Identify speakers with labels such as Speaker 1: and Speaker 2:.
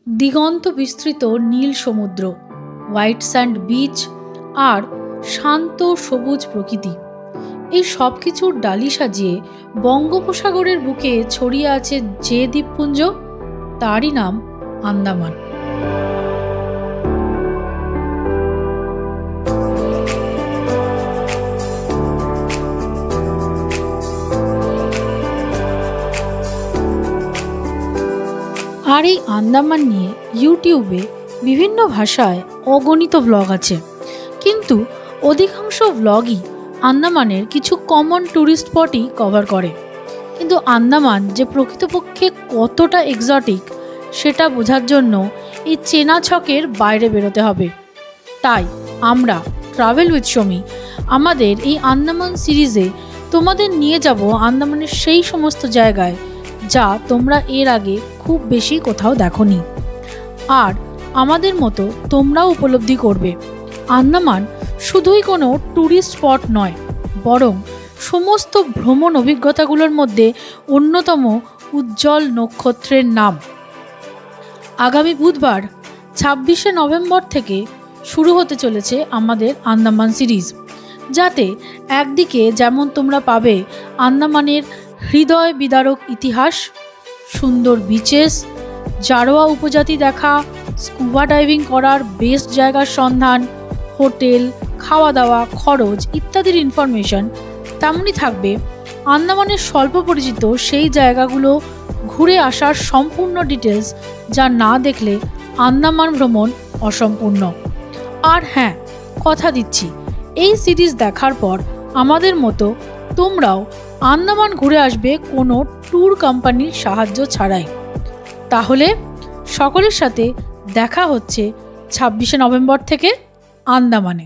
Speaker 1: দিগন্ত বিস্তৃত নীল সমুদ্র, white sand beach আর শান্ত সবুজ প্রকৃতি, এই সব কিছুর ডালি সাজিয়ে বঙ্গোপসাগরের বুকে ছড়িয়ে আছে যে দ্বীপপুঞ্জ, তারই নাম আন্দামান। আর এই আন্দামান নিয়ে ইউটিউবে বিভিন্ন ভাষায় অগণিত ভ্লগ আছে, কিন্তু অধিকাংশ ভ্লগই আন্দামানের কিছু কমন ট্যুরিস্ট স্পটই কভার করে। কিন্তু আন্দামান যে প্রকৃতপক্ষে কতটা এক্সোটিক সেটা বোঝার জন্য এই চেনা ছকের বাইরে বেরোতে হবে। তাই আমরা ট্রাভেল উইথ শমী আমাদের এই আন্দামান সিরিজে তোমাদের নিয়ে যাব আন্দামানের সেই সমস্ত জায়গায় যা তোমরা এর আগে খুব বেশি কোথাও দেখোনি। আর আমাদের মতো তোমরাও উপলব্ধি করবে আন্দামান শুধুই কোনো ট্যুরিস্ট স্পট নয়, বরং সমস্ত ভ্রমণ অভিজ্ঞতাগুলোর মধ্যে অন্যতম উজ্জ্বল নক্ষত্রের নাম। আগামী বুধবার 26শে নভেম্বর থেকে শুরু হতে চলেছে আমাদের আন্দামান সিরিজ, যাতে একদিকে যেমন তোমরা পাবে আন্দামানের হৃদয় বিদারক ইতিহাস, সুন্দর বিচেস, জারোয়া উপজাতি দেখা, স্কুবা ডাইভিং করার বেস্ট জায়গার সন্ধান, হোটেল, খাওয়া দাওয়া, খরচ ইত্যাদির ইনফরমেশন, তেমনই থাকবে আন্দামানের স্বল্প পরিচিত সেই জায়গাগুলো ঘুরে আসার সম্পূর্ণ ডিটেলস, যা না দেখলে আন্দামান ভ্রমণ অসম্পূর্ণ। আর হ্যাঁ, কথা দিচ্ছি এই সিরিজ দেখার পর আমাদের মতো তোমরাও আন্দামান ঘুরে আসবে কোনো ট্যুর কোম্পানির সাহায্য ছাড়াই। তাহলে সকলের সাথে দেখা হচ্ছে 26শে নভেম্বর থেকে আন্দামানে।